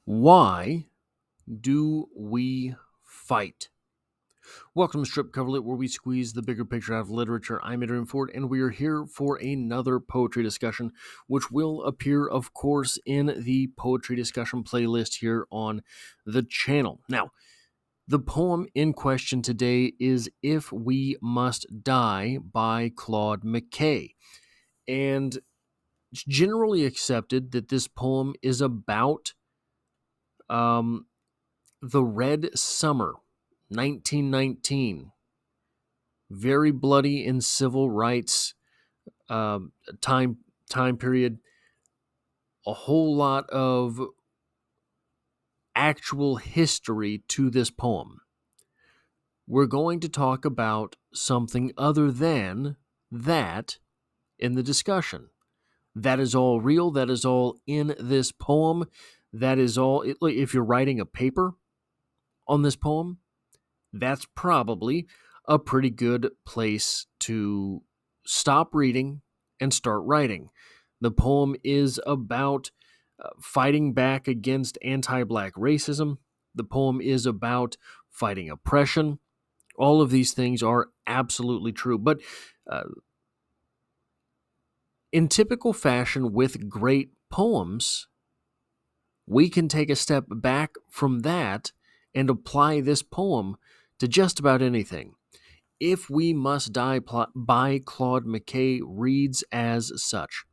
Why do we fight? Welcome to Strip Coverlet, where we squeeze the bigger picture out of literature. I'm Adrian Ford, and we are here for another poetry discussion, which will appear, of course, in the poetry discussion playlist here on the channel. Now, the poem in question today is If We Must Die by Claude McKay. And it's generally accepted that this poem is about the Red Summer, 1919. Very bloody in civil rights uh, time period. A whole lot of actual history to this poem. We're going to talk about something other than that in the discussion. That is all real. That is all in this poem. That is all. If you're writing a paper on this poem, that's probably a pretty good place to stop reading and start writing. The poem is about fighting back against anti-Black racism. The poem is about fighting oppression. All of these things are absolutely true. But uh, in typical fashion with great poems, we can take a step back from that and apply this poem to just about anything. If We Must Die by Claude McKay reads as such.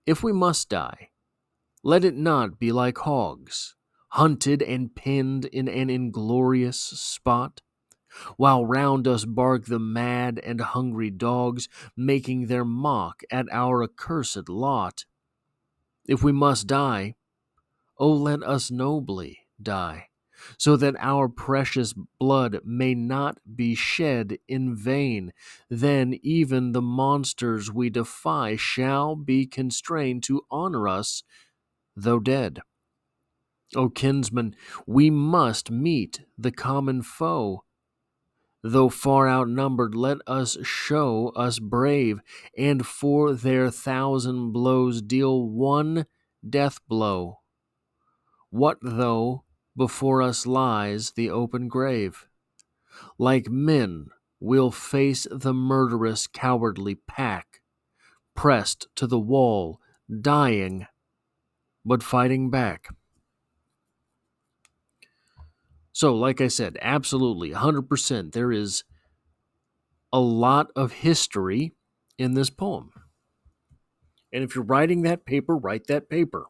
If we must die, let it not be like hogs, hunted and pinned in an inglorious spot, while round us bark the mad and hungry dogs, making their mock at our accursed lot. If we must die, oh, let us nobly die, so that our precious blood may not be shed in vain. Then even the monsters we defy shall be constrained to honor us, though dead. O kinsman, we must meet the common foe. Though far outnumbered, let us show us brave, and for their 1,000 blows deal one death blow. What though before us lies the open grave? Like men, we'll face the murderous, cowardly pack, pressed to the wall, dying, but fighting back. So, like I said, absolutely, 100%, there is a lot of history in this poem. And if you're writing that paper, write that paper.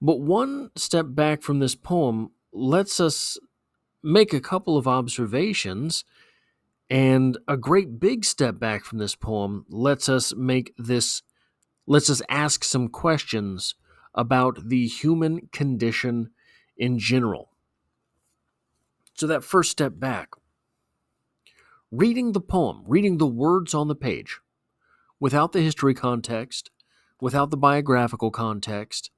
But one step back from this poem lets us make a couple of observations, and a great big step back from this poem lets us ask some questions about the human condition in general. So that first step back, reading the poem, reading the words on the page, without the history context, without the biographical context,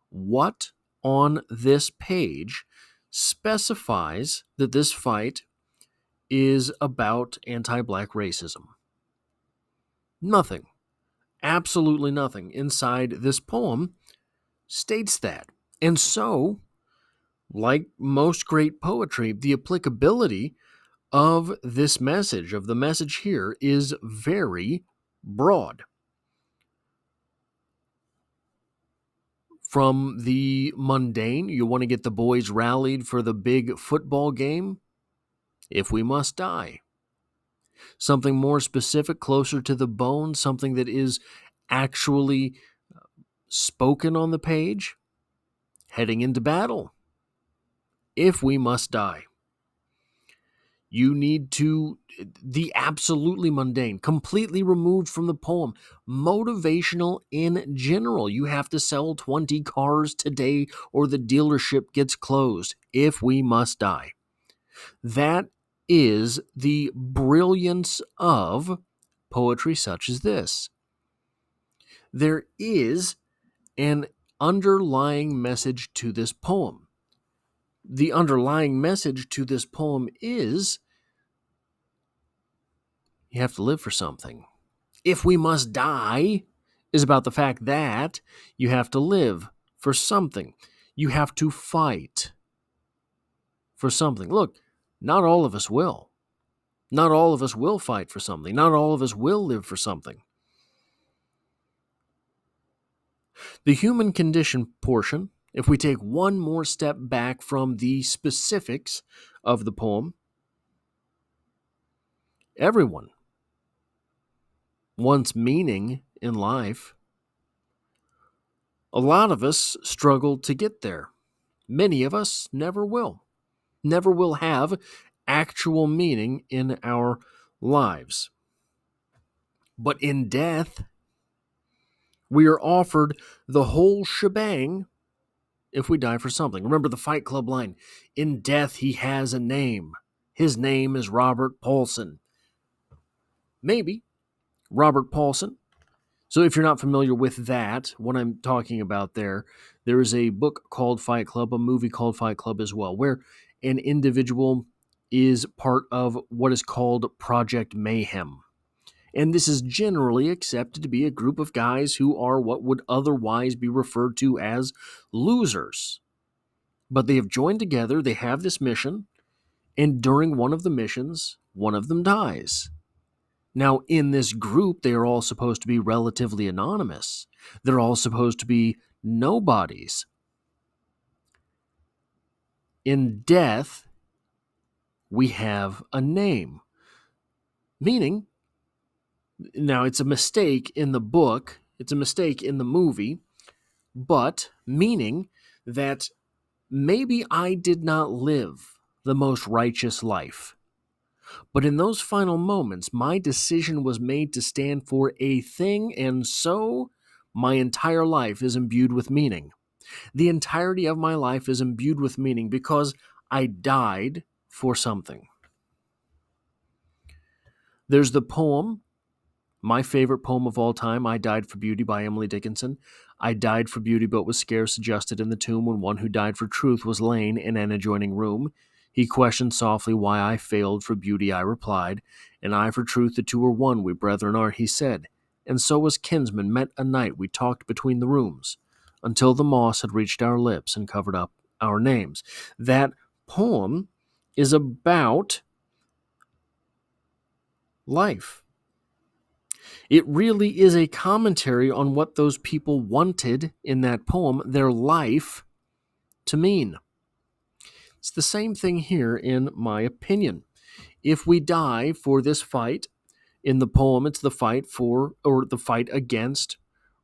what on this page specifies that this fight is about anti-Black racism? Nothing. Absolutely nothing inside this poem states that. And so, like most great poetry, the applicability of this message, of the message here, is very broad. From the mundane, you want to get the boys rallied for the big football game? If we must die. Something more specific, closer to the bone, something that is actually spoken on the page? Heading into battle. If we must die. You need to, the absolutely mundane, completely removed from the poem, motivational in general. You have to sell 20 cars today or the dealership gets closed. If we must die. That is the brilliance of poetry such as this. There is an underlying message to this poem. The underlying message to this poem is you have to live for something. If we must die, is about the fact that you have to live for something. You have to fight for something. Look, not all of us will. Not all of us will fight for something. Not all of us will live for something. The human condition portion, if we take one more step back from the specifics of the poem, everyone wants meaning in life. A lot of us struggle to get there. Many of us never will. Never will have actual meaning in our lives. But in death, we are offered the whole shebang if we die for something. Remember the Fight Club line, in death he has a name. His name is Robert Paulson. Maybe Robert Paulson. So if you're not familiar with that, what I'm talking about there is a book called Fight Club, a movie called Fight Club as well, where an individual is part of what is called Project Mayhem. And this is generally accepted to be a group of guys who are what would otherwise be referred to as losers. But they have joined together, they have this mission, and during one of the missions, one of them dies. Now, in this group, they are all supposed to be relatively anonymous. They're all supposed to be nobodies. In death, we have a name. Meaning, now it's a mistake in the book, it's a mistake in the movie, but meaning that maybe I did not live the most righteous life. But in those final moments, my decision was made to stand for a thing, and so my entire life is imbued with meaning. The entirety of my life is imbued with meaning because I died for something. There's the poem, my favorite poem of all time, I Died for Beauty by Emily Dickinson. I died for beauty, but was scarce adjusted in the tomb when one who died for truth was lain in an adjoining room. He questioned softly why I failed for beauty, I replied, and I for truth, the two are one, we brethren are, he said. And so as kinsmen met a night, we talked between the rooms, until the moss had reached our lips and covered up our names. That poem is about life. It really is a commentary on what those people wanted in that poem, their life, to mean. It's the same thing here, in my opinion. If we die for this fight, in the poem, it's the fight for, or the fight against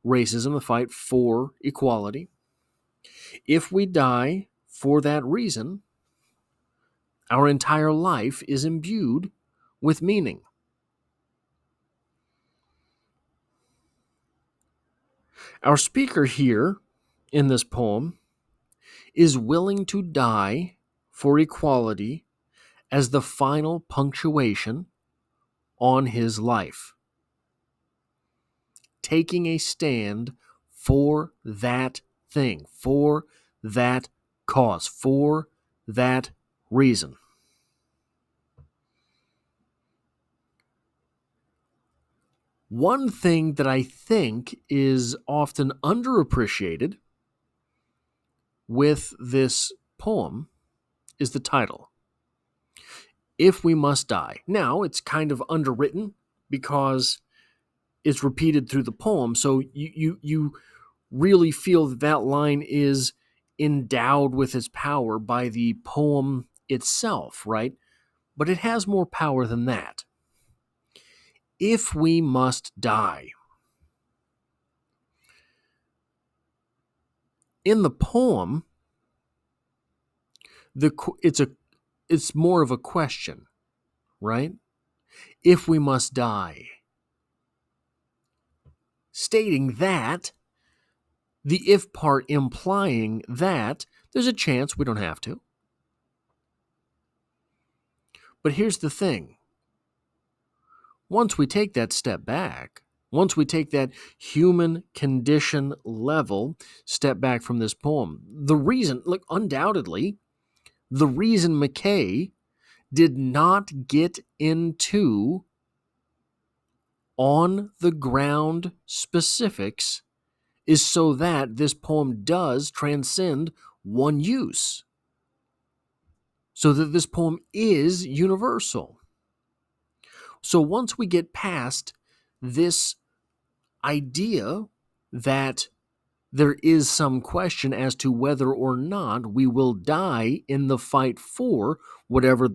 racism, the fight for equality. If we die for that reason, our entire life is imbued with meaning. Our speaker here in this poem is willing to die for equality as the final punctuation on his life, taking a stand for that thing, for that cause, for that reason. One thing that I think is often underappreciated with this poem is the title, If We Must Die. Now, it's kind of underwritten because it's repeated through the poem, so you really feel that that line is endowed with its power by the poem itself, right? But it has more power than that. If we must die. In the poem, it's more of a question, right? If we must die. Stating that, the if part implying that there's a chance we don't have to. But here's the thing. Once we take that step back, once we take that human condition level step back from this poem, the reason, undoubtedly, the reason McKay did not get into on the ground specifics is so that this poem does transcend one use, so that this poem is universal. So once we get past this idea that there is some question as to whether or not we will die in the fight for whatever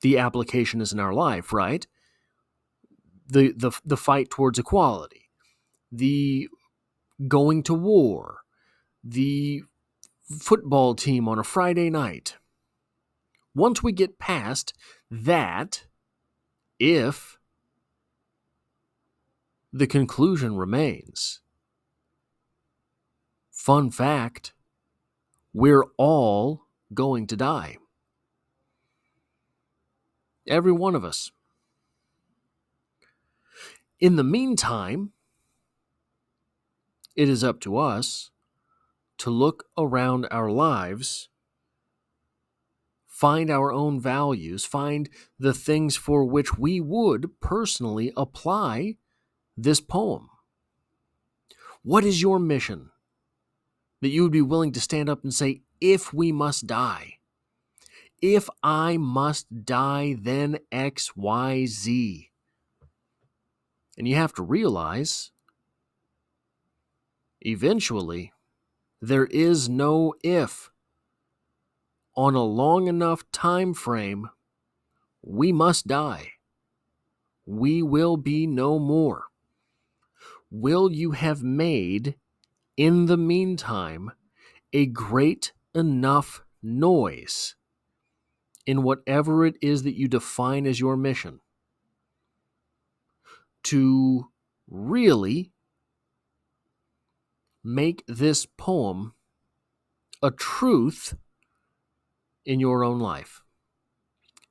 the application is in our life, right? The fight towards equality, the going to war, the football team on a Friday night. Once we get past that, if the conclusion remains, fun fact, we're all going to die. Every one of us. In the meantime, it is up to us to look around our lives, find our own values, find the things for which we would personally apply this poem. What is your mission that you would be willing to stand up and say, if we must die, if I must die, then X, Y, Z? And you have to realize, eventually, there is no if. On a long enough time frame, we must die. We will be no more. Will you have made, in the meantime, a great enough noise in whatever it is that you define as your mission to really make this poem a truth in your own life?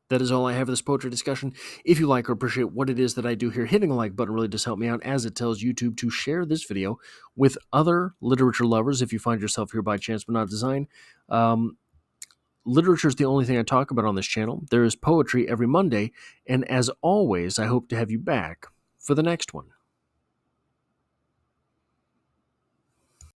That is all I have for this poetry discussion. If you like or appreciate what it is that I do here, hitting the like button really does help me out, as it tells YouTube to share this video with other literature lovers if you find yourself here by chance but not design. Literature is the only thing I talk about on this channel. There is poetry every Monday, and as always, I hope to have you back for the next one.